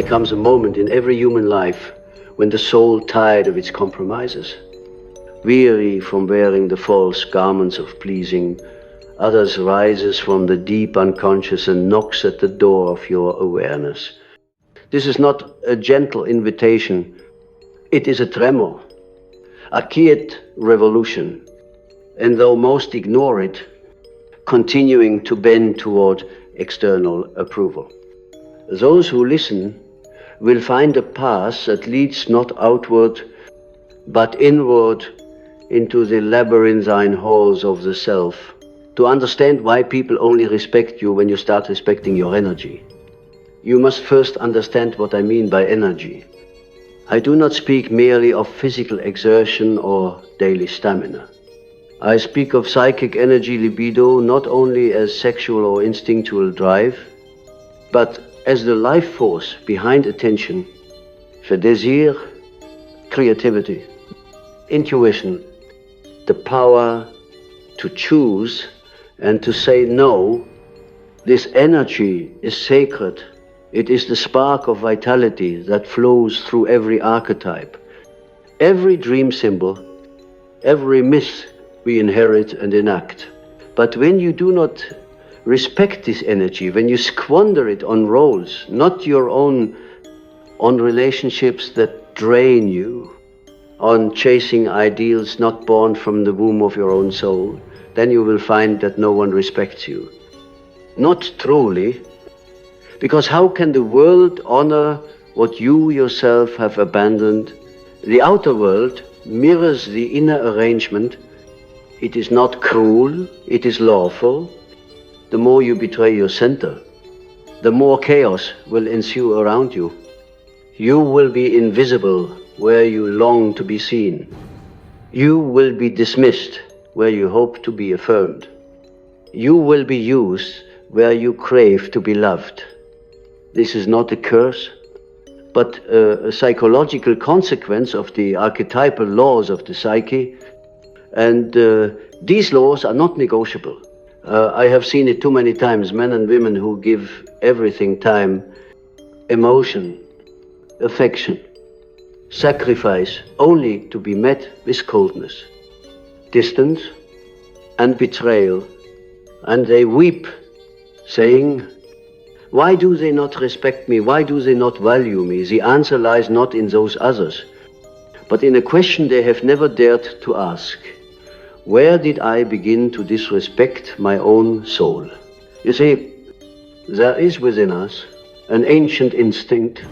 comes a moment in every human life when the soul, tired of its compromises, weary from wearing the false garments of pleasing others, rises from the deep unconscious and knocks at the door of your awareness. This is not a gentle invitation, it is a tremor, a quiet revolution, and though most ignore it, continuing to bend toward external approval. Those who listen will find a path that leads not outward, but inward into the labyrinthine halls of the self, to understand why people only respect you when you start respecting your energy. You must first understand what I mean by energy. I do not speak merely of physical exertion or daily stamina. I speak of psychic energy, libido, not only as sexual or instinctual drive, but as the life force behind attention, for désir, creativity, intuition, the power to choose and to say no. This energy is sacred. It is the spark of vitality that flows through every archetype, every dream symbol, every myth we inherit and enact. But when you do not respect this energy, when you squander it on roles, not your own, on relationships that drain you, on chasing ideals not born from the womb of your own soul, then you will find that no one respects you. Not truly, because how can the world honor what you yourself have abandoned? The outer world mirrors the inner arrangement. It is not cruel, it is lawful. The more you betray your center, the more chaos will ensue around you. You will be invisible where you long to be seen. You will be dismissed where you hope to be affirmed. You will be used where you crave to be loved. This is not a curse, but a psychological consequence of the archetypal laws of the psyche. And these laws are not negotiable. I have seen it too many times, men and women who give everything time, emotion, affection, sacrifice, only to be met with coldness, distance, and betrayal. And they weep, saying, why do they not respect me? Why do they not value me? The answer lies not in those others, but in a question they have never dared to ask. Where did I begin to disrespect my own soul? You see, there is within us an ancient instinct,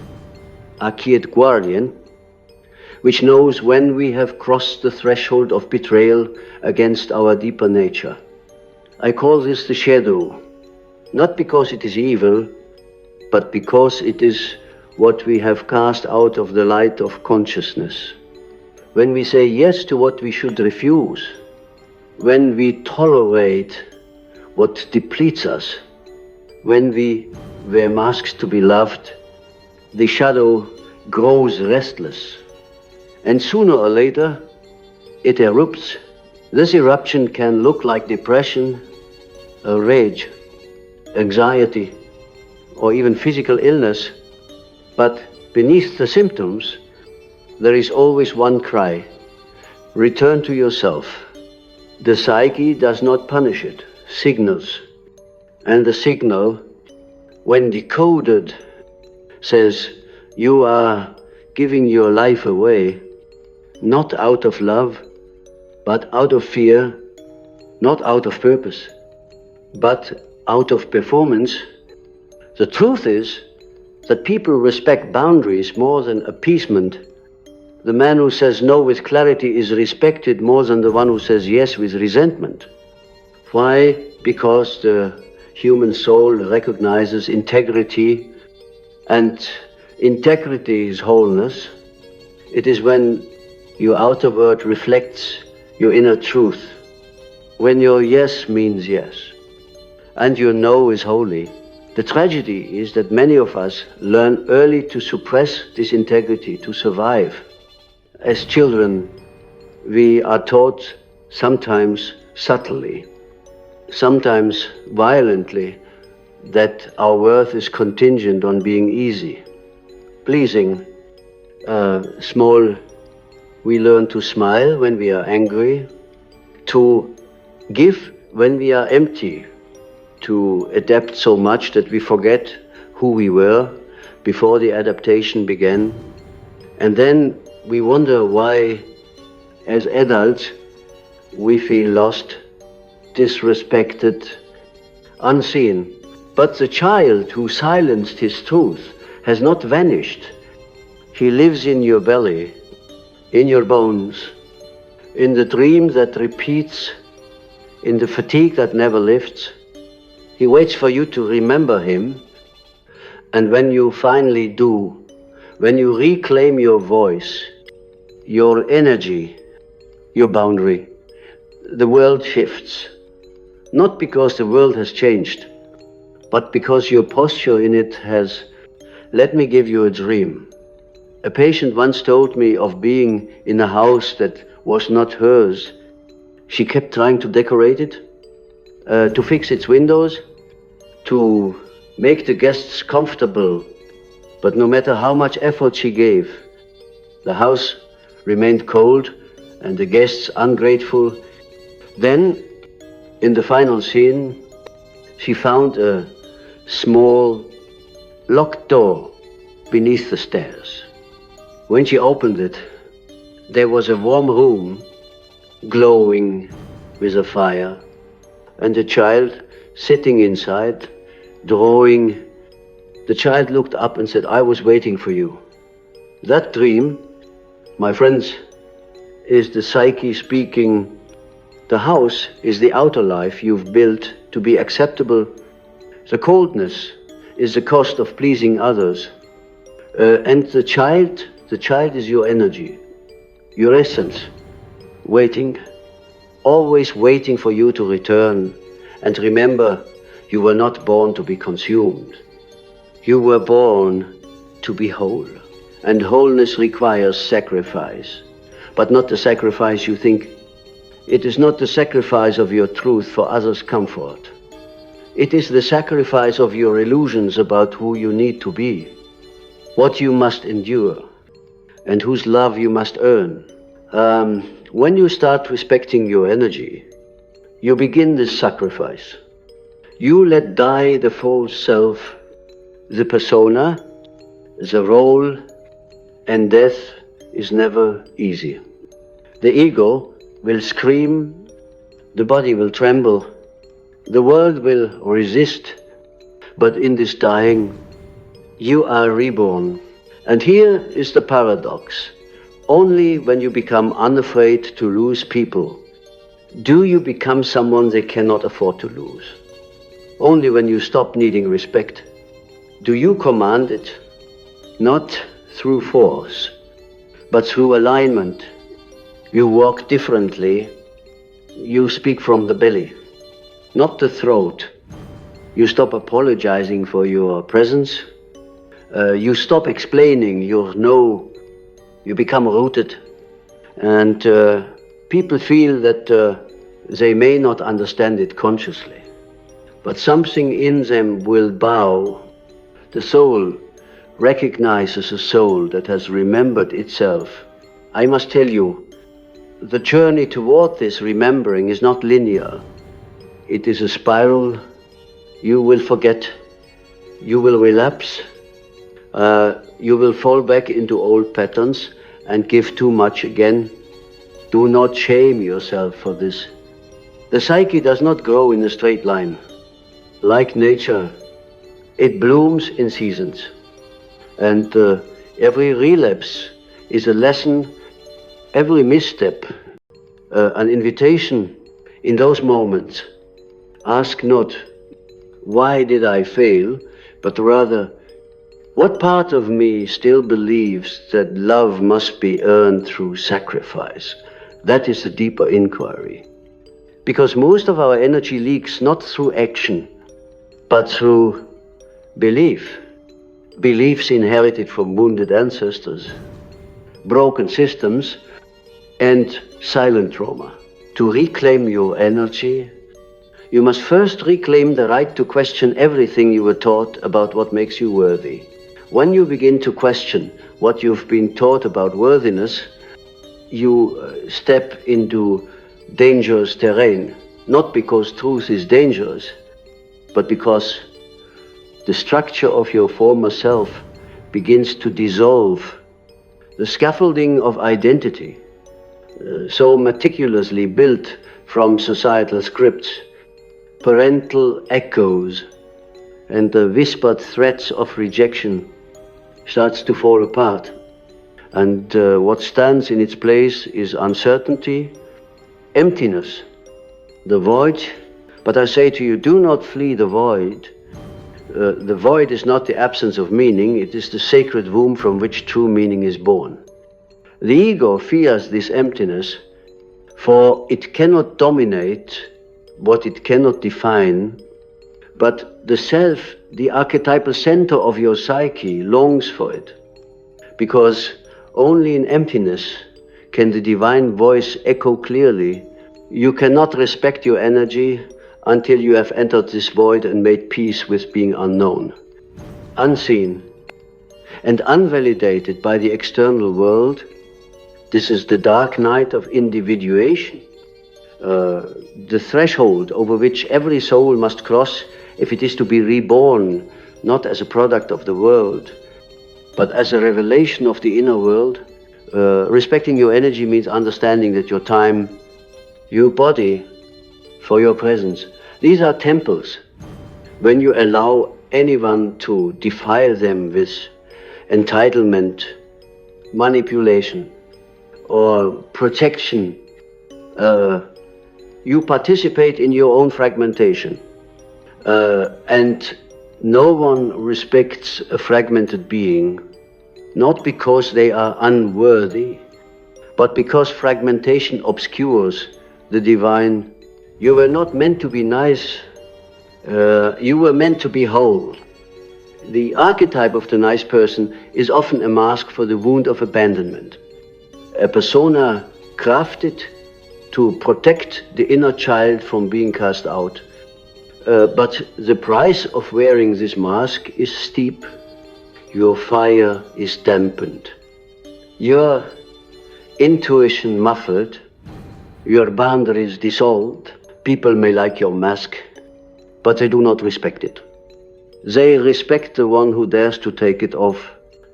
a quiet guardian, which knows when we have crossed the threshold of betrayal against our deeper nature. I call this the shadow, not because it is evil, but because it is what we have cast out of the light of consciousness. When we say yes to what we should refuse, when we tolerate what depletes us, when we wear masks to be loved, the shadow grows restless. And sooner or later, it erupts. This eruption can look like depression, a rage, anxiety, or even physical illness. But beneath the symptoms, there is always one cry: return to yourself. The psyche does not punish it, signals. And the signal, when decoded, says, you are giving your life away, not out of love, but out of fear, not out of purpose, but out of performance. The truth is that people respect boundaries more than appeasement. The man who says no with clarity is respected more than the one who says yes with resentment. Why? Because the human soul recognizes integrity, and integrity is wholeness. It is when your outer world reflects your inner truth, when your yes means yes, and your no is holy. The tragedy is that many of us learn early to suppress this integrity, to survive. As children, we are taught, sometimes subtly, sometimes violently, that our worth is contingent on being easy. pleasing. Small, we learn to smile when we are angry, to give when we are empty, to adapt so much that we forget who we were before the adaptation began. And then we wonder why, as adults, we feel lost, disrespected, unseen. But the child who silenced his truth has not vanished. He lives in your belly, in your bones, in the dream that repeats, in the fatigue that never lifts. He waits for you to remember him. And when you finally do, when you reclaim your voice, your energy, your boundary, the world shifts. Not because the world has changed, but because your posture in it has. Let me give you a dream. A patient once told me of being in a house that was not hers. She kept trying to decorate it, to fix its windows, to make the guests comfortable. But no matter how much effort she gave, the house remained cold and the guests ungrateful. Then, in the final scene, she found a small locked door beneath the stairs. When she opened it, there was a warm room glowing with a fire, and a child sitting inside, drawing. The child looked up and said, "I was waiting for you." That dream, my friends, is the psyche speaking. The house is the outer life you've built to be acceptable. The coldness is the cost of pleasing others. And the child is your energy, your essence, waiting, always waiting for you to return. And remember, you were not born to be consumed. You were born to be whole. And wholeness requires sacrifice, but not the sacrifice you think. It is not the sacrifice of your truth for others' comfort. It is the sacrifice of your illusions about who you need to be, what you must endure, and whose love you must earn. When you start respecting your energy, you begin this sacrifice. You let die the false self, the persona, the role, and death is never easy. The ego will scream, the body will tremble, the world will resist, but in this dying, you are reborn. And here is the paradox. Only when you become unafraid to lose people, do you become someone they cannot afford to lose. Only when you stop needing respect, do you command it, not through force, but through alignment. You walk differently. You speak from the belly, not the throat. You stop apologizing for your presence. You stop explaining your no. You become rooted. And people feel that they may not understand it consciously, but something in them will bow. The soul recognizes a soul that has remembered itself. I must tell you, the journey toward this remembering is not linear. It is a spiral. You will forget. You will relapse. You will fall back into old patterns and give too much again. Do not shame yourself for this. The psyche does not grow in a straight line. Like nature, it blooms in seasons. And every relapse is a lesson. Every misstep, an invitation. In those moments, ask not, why did I fail, but rather, what part of me still believes that love must be earned through sacrifice? That is the deeper inquiry. Because most of our energy leaks not through action, but through belief. Beliefs inherited from wounded ancestors, broken systems, and silent trauma. To reclaim your energy, you must first reclaim the right to question everything you were taught about what makes you worthy. When you begin to question what you've been taught about worthiness, you step into dangerous terrain, not because truth is dangerous, but because the structure of your former self begins to dissolve. The scaffolding of identity, so meticulously built from societal scripts, parental echoes, and the whispered threats of rejection, starts to fall apart. And what stands in its place is uncertainty, emptiness, the void. But I say to you, do not flee the void. The void is not the absence of meaning, it is the sacred womb from which true meaning is born. The ego fears this emptiness, for it cannot dominate what it cannot define, but the self, the archetypal center of your psyche, longs for it, because only in emptiness can the divine voice echo clearly. You cannot respect your energy until you have entered this void and made peace with being unknown, unseen, and unvalidated by the external world. This is the dark night of individuation, the threshold over which every soul must cross if it is to be reborn, not as a product of the world, but as a revelation of the inner world. Respecting your energy means understanding that your time, your body, for your presence, these are temples. When you allow anyone to defile them with entitlement, manipulation, or protection, you participate in your own fragmentation. And no one respects a fragmented being, not because they are unworthy, but because fragmentation obscures the divine. You were not meant to be nice, you were meant to be whole. The archetype of the nice person is often a mask for the wound of abandonment. A persona crafted to protect the inner child from being cast out. But the price of wearing this mask is steep. Your fire is dampened, your intuition muffled, your boundaries dissolved. People may like your mask, but they do not respect it. They respect the one who dares to take it off.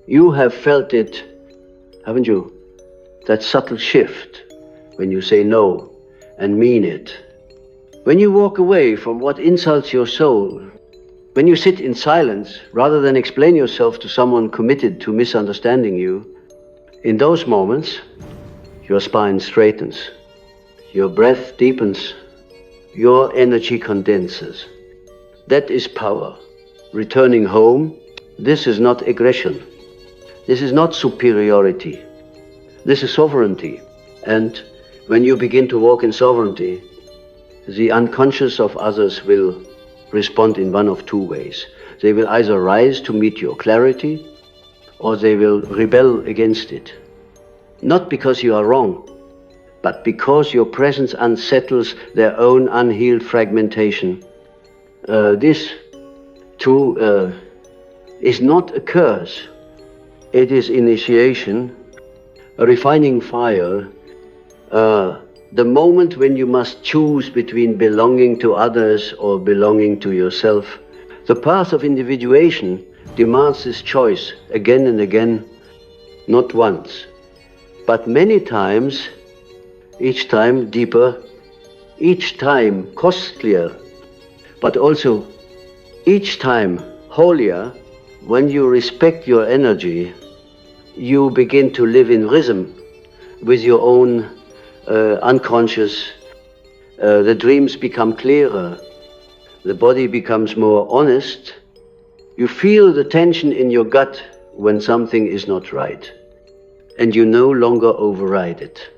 You have felt it, haven't you? That subtle shift when you say no and mean it. When you walk away from what insults your soul, when you sit in silence rather than explain yourself to someone committed to misunderstanding you, in those moments, your spine straightens, your breath deepens, your energy condenses. That is power. Returning home, this is not aggression. This is not superiority. This is sovereignty. And when you begin to walk in sovereignty, the unconscious of others will respond in one of two ways. They will either rise to meet your clarity, or they will rebel against it. Not because you are wrong, but because your presence unsettles their own unhealed fragmentation. This, too, is not a curse. It is initiation, a refining fire, the moment when you must choose between belonging to others or belonging to yourself. The path of individuation demands this choice again and again, not once, but many times, each time deeper, each time costlier, but also each time holier. When you respect your energy, you begin to live in rhythm with your own unconscious. The dreams become clearer, the body becomes more honest. You feel the tension in your gut when something is not right, and you no longer override it.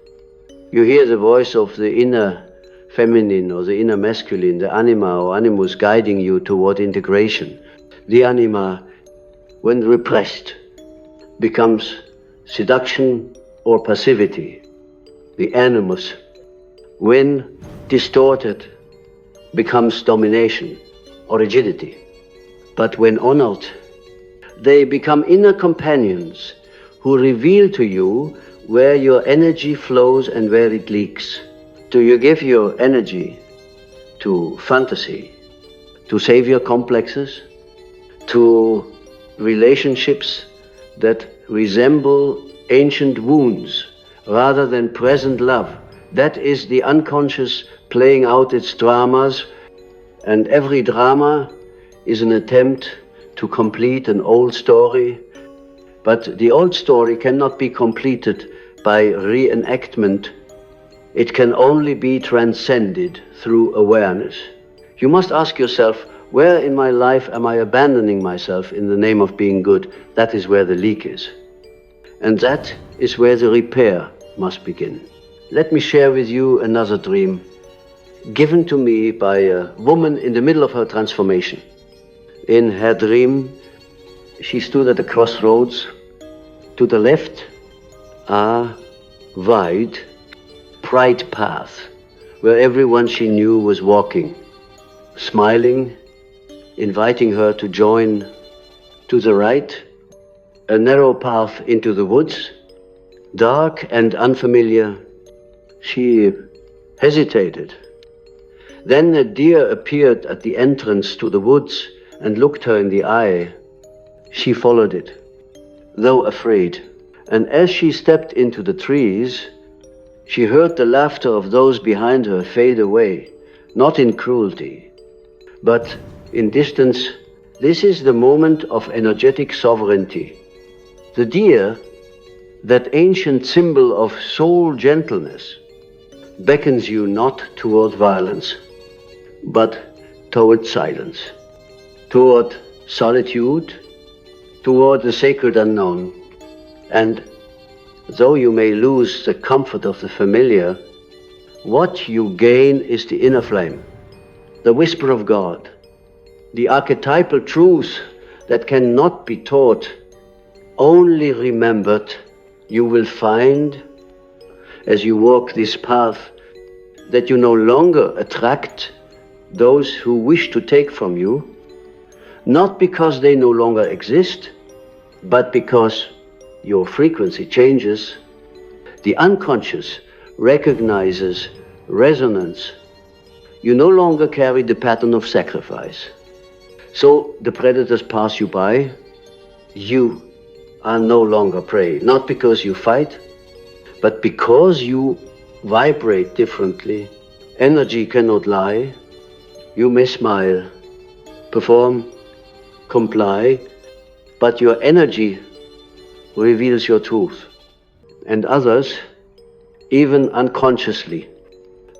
You hear the voice of the inner feminine or the inner masculine, the anima or animus, guiding you toward integration. The anima, when repressed, becomes seduction or passivity. The animus, when distorted, becomes domination or rigidity. But when honored, They become inner companions who reveal to you where your energy flows and where it leaks. Do you give your energy to fantasy, to savior complexes, to relationships that resemble ancient wounds rather than present love? That is the unconscious playing out its dramas, and every drama is an attempt to complete an old story. But the old story cannot be completed by reenactment. It can only be transcended through awareness. You must ask yourself, where in my life am I abandoning myself in the name of being good? That is where the leak is. And that is where the repair must begin. Let me share with you another dream given to me by a woman in the middle of her transformation. In her dream, she stood at a crossroads. To the left, a wide, bright path where everyone she knew was walking, smiling, inviting her to join. To the right, a narrow path into the woods, dark and unfamiliar. She hesitated. Then a deer appeared at the entrance to the woods and looked her in the eye. She followed it, though afraid. And as she stepped into the trees, she heard the laughter of those behind her fade away, not in cruelty, but in distance. This is the moment of energetic sovereignty. The deer, that ancient symbol of soul gentleness, beckons you not toward violence, but toward silence, toward solitude, toward the sacred unknown. And though you may lose the comfort of the familiar, what you gain is the inner flame, the whisper of God, the archetypal truth that cannot be taught, only remembered. You will find, as you walk this path, that you no longer attract those who wish to take from you, not because they no longer exist, but because your frequency changes. The unconscious recognizes resonance. You no longer carry the pattern of sacrifice. So the predators pass you by. You are no longer prey, not because you fight, but because you vibrate differently. Energy cannot lie. You may smile, perform, comply, but your energy reveals your truth. And others, even unconsciously,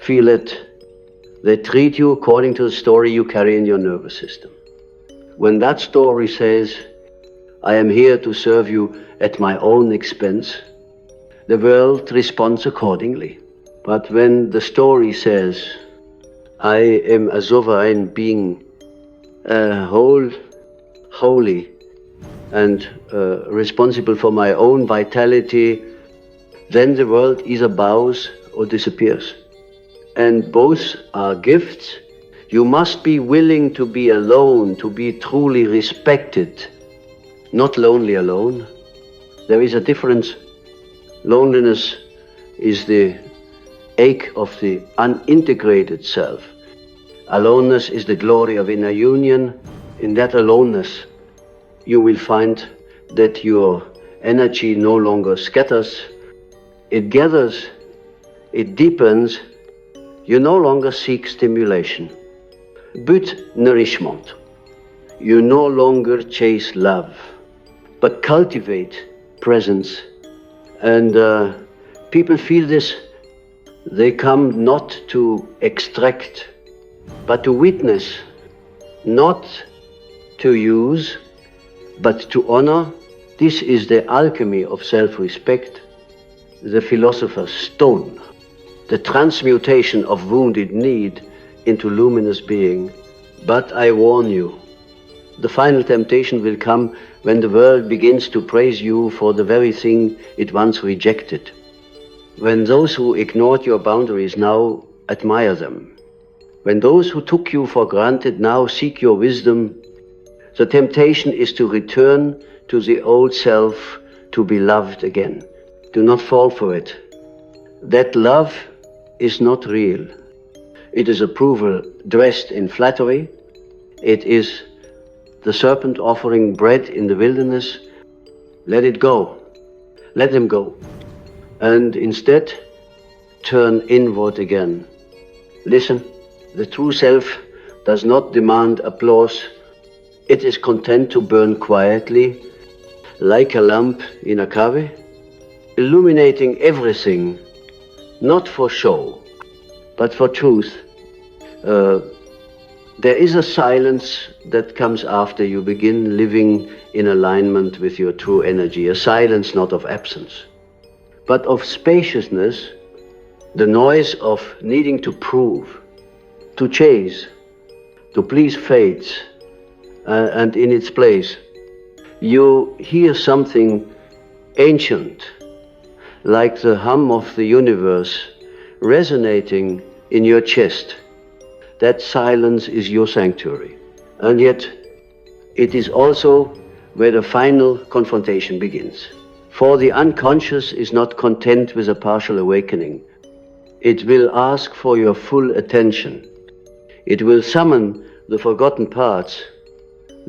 feel it. They treat you according to the story you carry in your nervous system. When that story says, I am here to serve you at my own expense, the world responds accordingly. But when the story says, I am a sovereign being, holy, and responsible for my own vitality, then the world either bows or disappears. And both are gifts. You must be willing to be alone, to be truly respected, not lonely alone. There is a difference. Loneliness is the ache of the unintegrated self. Aloneness is the glory of inner union. In that aloneness, you will find that your energy no longer scatters. It gathers, it deepens. You no longer seek stimulation, but nourishment. You no longer chase love, but cultivate presence. And people feel this. They come not to extract, but to witness, not to use, but to honor. This is the alchemy of self-respect, the Philosopher's Stone, the transmutation of wounded need into luminous being. But I warn you, the final temptation will come when the world begins to praise you for the very thing it once rejected. When those who ignored your boundaries now admire them. When those who took you for granted now seek your wisdom, The temptation is to return to the old self, to be loved again. Do not fall for it. That love is not real. It is approval dressed in flattery. It is the serpent offering bread in the wilderness. Let it go. Let him go. And instead, turn inward again. Listen, the true self does not demand applause. It is content to burn quietly, like a lamp in a cave, illuminating everything, not for show, but for truth. There is a silence that comes after you begin living in alignment with your true energy, a silence not of absence, but of spaciousness, the noise of needing to prove, to chase, to please fates, and in its place, you hear something ancient, like the hum of the universe resonating in your chest. That silence is your sanctuary. And yet, it is also where the final confrontation begins. For the unconscious is not content with a partial awakening. It will ask for your full attention. It will summon the forgotten parts,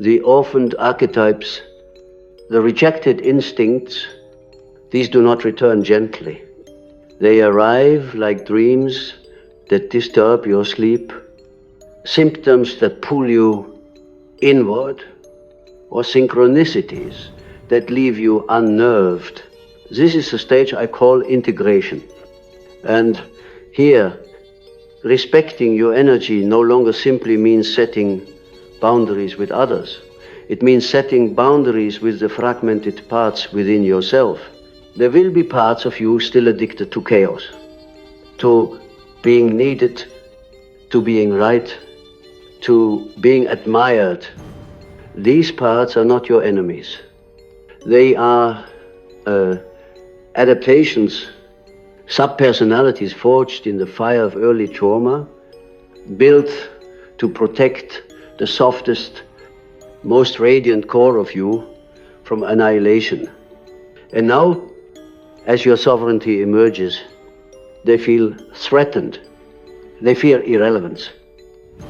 the orphaned archetypes, the rejected instincts. These do not return gently. They arrive like dreams that disturb your sleep, symptoms that pull you inward, or synchronicities that leave you unnerved. This is the stage I call integration. And here, respecting your energy no longer simply means setting boundaries with others. It means setting boundaries with the fragmented parts within yourself. There will be parts of you still addicted to chaos, to being needed, to being right, to being admired. These parts are not your enemies. They are adaptations, subpersonalities forged in the fire of early trauma, built to protect the softest, most radiant core of you from annihilation. And now, as your sovereignty emerges, they feel threatened. They fear irrelevance.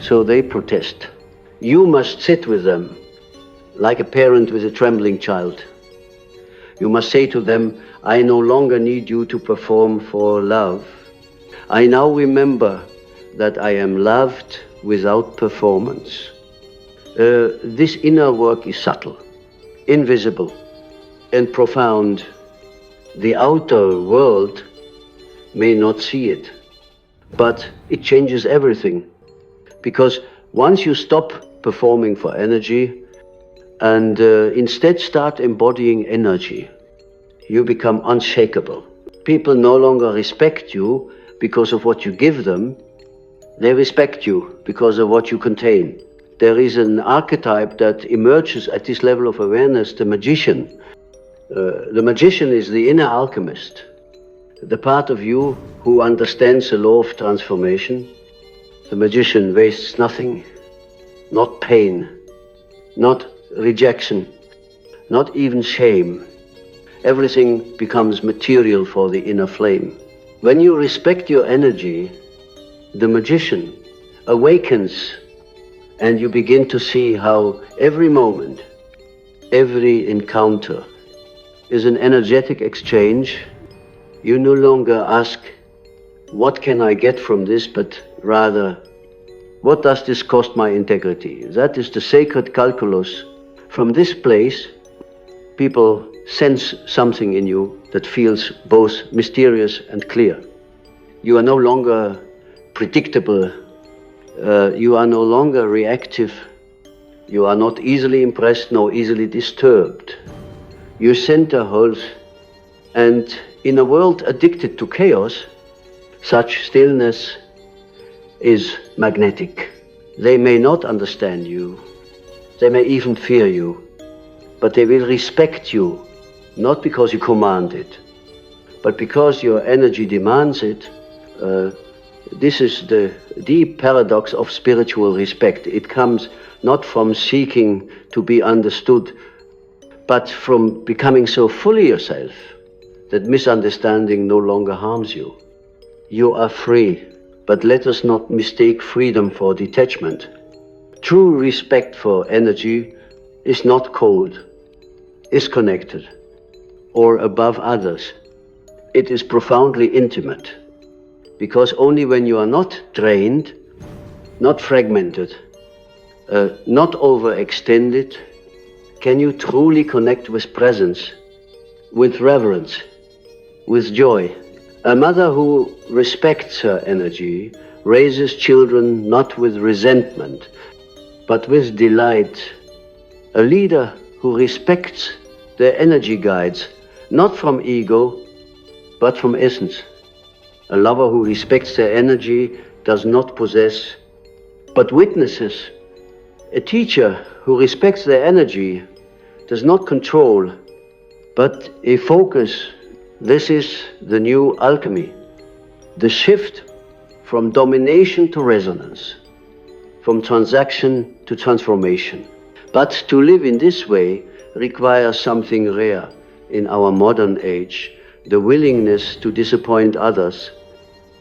So they protest. You must sit with them like a parent with a trembling child. You must say to them, I no longer need you to perform for love. I now remember that I am loved without performance. This inner work is subtle, invisible, and profound. The outer world may not see it, but it changes everything. Because once you stop performing for energy and instead start embodying energy, you become unshakable. People no longer respect you because of what you give them. They respect you because of what you contain. There is an archetype that emerges at this level of awareness, the magician. The magician is the inner alchemist, the part of you who understands the law of transformation. The magician wastes nothing, not pain, not rejection, not even shame. Everything becomes material for the inner flame. When you respect your energy, the magician awakens, and you begin to see how every moment, every encounter is an energetic exchange. You no longer ask, what can I get from this, but rather, what does this cost my integrity? That is the sacred calculus. From this place, people sense something in you that feels both mysterious and clear. You are no longer predictable. You are no longer reactive. You are not easily impressed nor easily disturbed. Your center holds, and in a world addicted to chaos, such stillness is magnetic. They may not understand you. They may even fear you, but they will respect you, not because you command it, but because your energy demands it. This is the deep paradox of spiritual respect. It comes not from seeking to be understood, but from becoming so fully yourself that misunderstanding no longer harms you. You are free, but let us not mistake freedom for detachment. True respect for energy is not cold, is connected, or above others. It is profoundly intimate, because only when you are not drained, not fragmented, not overextended, can you truly connect with presence, with reverence, with joy. A mother who respects her energy raises children not with resentment, but with delight. A leader who respects their energy guides, not from ego, but from essence. A lover who respects their energy does not possess, but witnesses. A teacher who respects their energy does not control, but a focus. This is the new alchemy, the shift from domination to resonance, from transaction to transformation. But to live in this way requires something rare in our modern age, the willingness to disappoint others.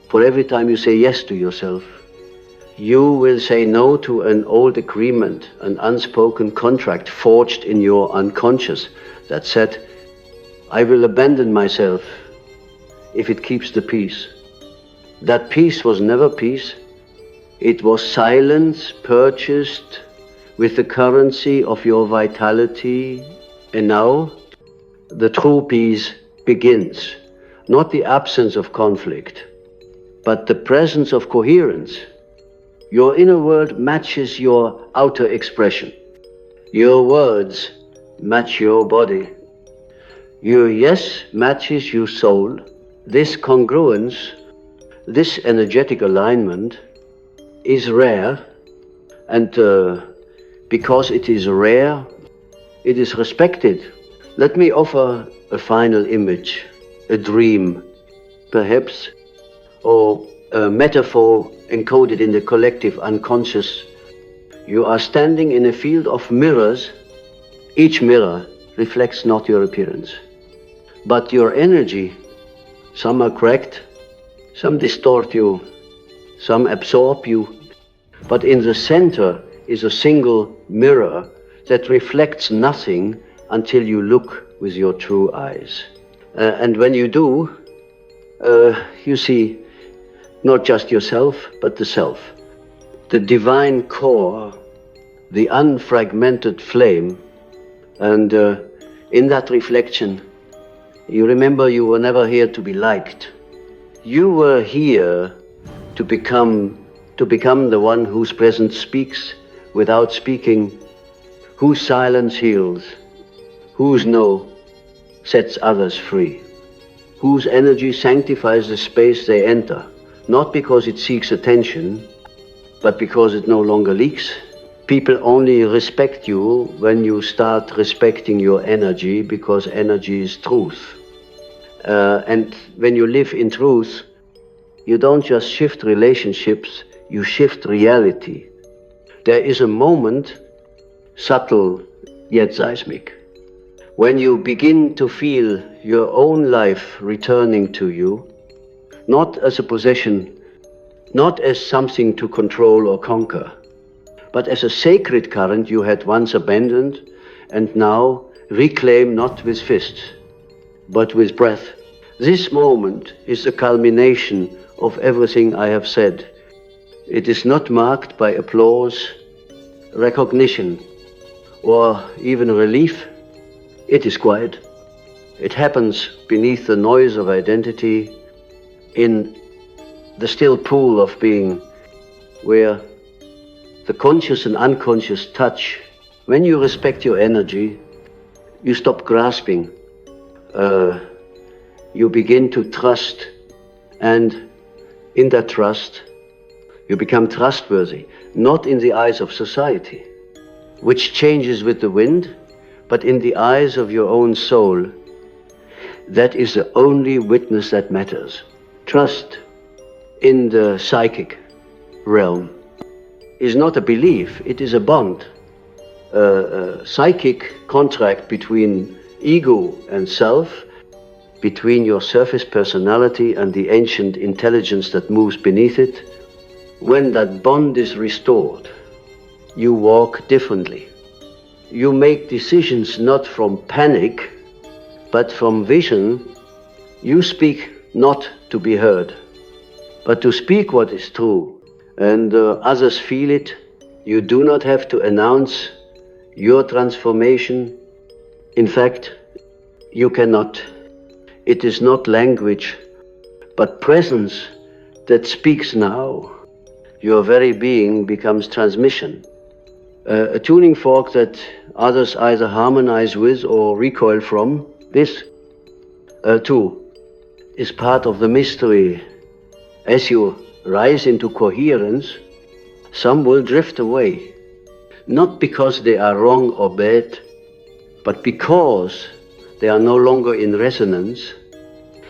For every time you say yes to yourself, you will say no to an old agreement, an unspoken contract forged in your unconscious that said, I will abandon myself if it keeps the peace. That peace was never peace. It was silence purchased with the currency of your vitality. And now the true peace begins. Not the absence of conflict, but the presence of coherence. Your inner world matches your outer expression. Your words match your body. Your yes matches your soul. This congruence, this energetic alignment is rare, and because it is rare, it is respected. Let me offer a final image, a dream, perhaps, or a metaphor encoded in the collective unconscious. You are standing in a field of mirrors. Each mirror reflects not your appearance, but your energy. Some are cracked, some distort you, some absorb you, but in the center is a single mirror that reflects nothing until you look with your true eyes. And when you do, you see not just yourself, but the self. The divine core, the unfragmented flame, and in that reflection, you remember you were never here to be liked. You were here to become the one whose presence speaks without speaking, whose silence heals, whose no sets others free, whose energy sanctifies the space they enter, not because it seeks attention, but because it no longer leaks. People only respect you when you start respecting your energy, because energy is truth. And when you live in truth, you don't just shift relationships, you shift reality. There is a moment, subtle yet seismic, when you begin to feel your own life returning to you, not as a possession, not as something to control or conquer, but as a sacred current you had once abandoned and now reclaim not with fists, but with breath. This moment is the culmination of everything I have said. It is not marked by applause, recognition, or even relief. It is quiet. It happens beneath the noise of identity, in the still pool of being, where the conscious and unconscious touch. When you respect your energy, you stop grasping. You begin to trust, and in that trust, you become trustworthy, not in the eyes of society, which changes with the wind, but in the eyes of your own soul. That is the only witness that matters. Trust in the psychic realm is not a belief, it is a bond, a psychic contract between ego and self, between your surface personality and the ancient intelligence that moves beneath it. When that bond is restored, you walk differently. You make decisions not from panic, but from vision. You speak not to be heard, but to speak what is true, and others feel it. You do not have to announce your transformation. In fact, you cannot. It is not language, but presence that speaks now. Your very being becomes transmission. A tuning fork that others either harmonize with or recoil from, this too is part of the mystery. As you rise into coherence, some will drift away, not because they are wrong or bad, but because they are no longer in resonance.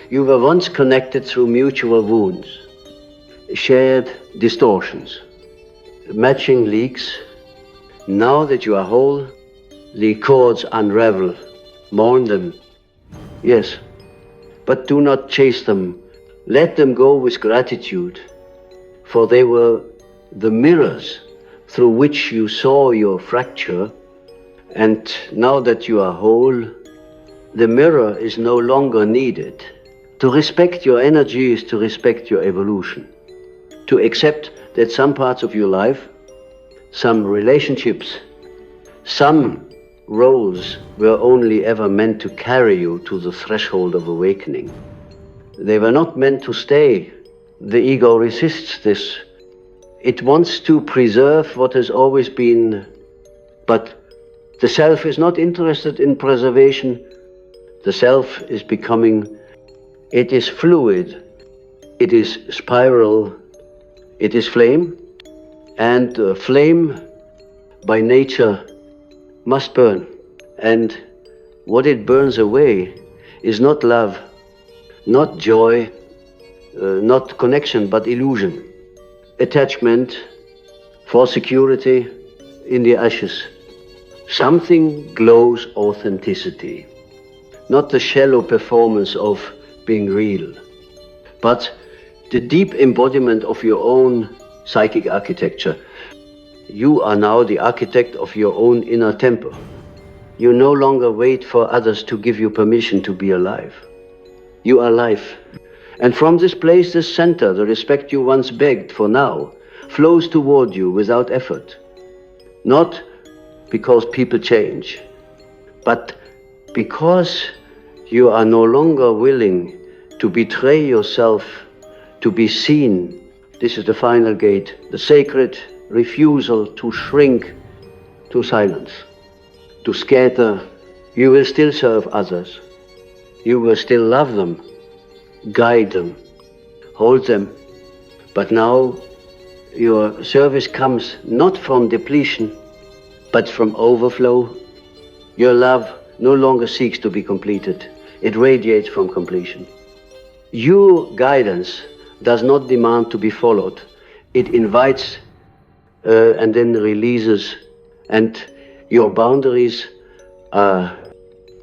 You were once connected through mutual wounds, shared distortions, matching leaks. Now that you are whole, the cords unravel. Mourn them, yes, but do not chase them. Let them go with gratitude, for they were the mirrors through which you saw your fracture. And now that you are whole, the mirror is no longer needed. To respect your energy is to respect your evolution. To accept that some parts of your life, some relationships, some roles were only ever meant to carry you to the threshold of awakening. They were not meant to stay. The ego resists this. It wants to preserve what has always been, but the self is not interested in preservation. The self is becoming, it is fluid, it is spiral, it is flame, and flame by nature must burn. And what it burns away is not love, not joy, not connection, but illusion. Attachment for security in the ashes. Something glows authenticity, not the shallow performance of being real, but the deep embodiment of your own psychic architecture. You are now the architect of your own inner temple. You no longer wait for others to give you permission to be alive. You are life. And from this place, this center, the respect you once begged for now, flows toward you without effort. Not because people change, but because you are no longer willing to betray yourself, to be seen. This is the final gate, the sacred refusal to shrink to silence, to scatter. You will still serve others. You will still love them, guide them, hold them. But now your service comes not from depletion, but from overflow. Your love no longer seeks to be completed. It radiates from completion. Your guidance does not demand to be followed. It invites and then releases. And your boundaries are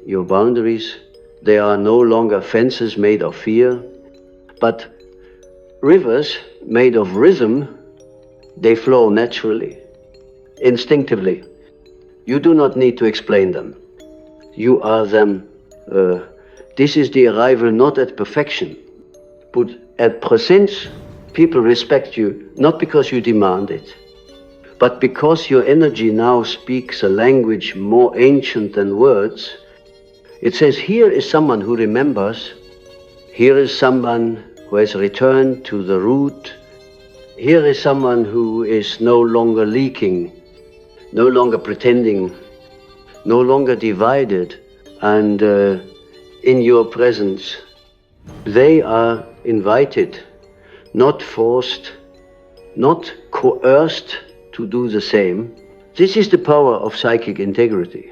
your boundaries. They are no longer fences made of fear, but rivers made of rhythm. They flow naturally, instinctively. You do not need to explain them. You are them. This is the arrival not at perfection, but at presence. People respect you not because you demand it, but because your energy now speaks a language more ancient than words. It says, here is someone who remembers. Here is someone who has returned to the root. Here is someone who is no longer leaking, no longer pretending, no longer divided. And in your presence, they are invited, not forced, not coerced to do the same. This is the power of psychic integrity.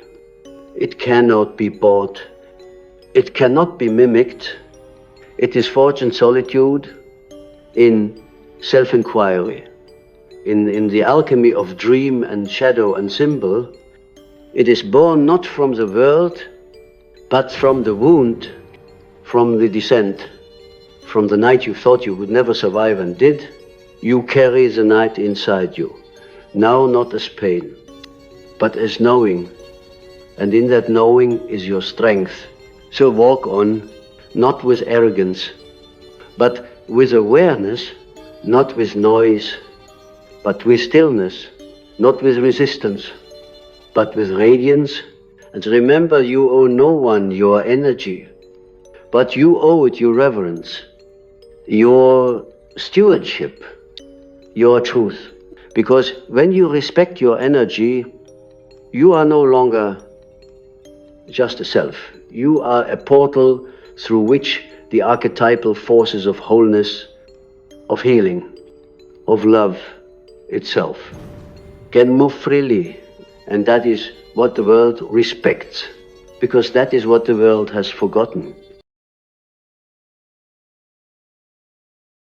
It cannot be bought. It cannot be mimicked. It is forged in solitude, in self-inquiry. In the alchemy of dream and shadow and symbol, it is born not from the world, but from the wound, from the descent, from the night you thought you would never survive and did. You carry the night inside you, now not as pain, but as knowing, and in that knowing is your strength. So walk on, not with arrogance, but with awareness, not with noise, but with stillness, not with resistance, but with radiance. And remember, you owe no one your energy, but you owe it your reverence, your stewardship, your truth. Because when you respect your energy, you are no longer just a self. You are a portal through which the archetypal forces of wholeness, of healing, of love itself can move freely. And that is what the world respects, because that is what the world has forgotten.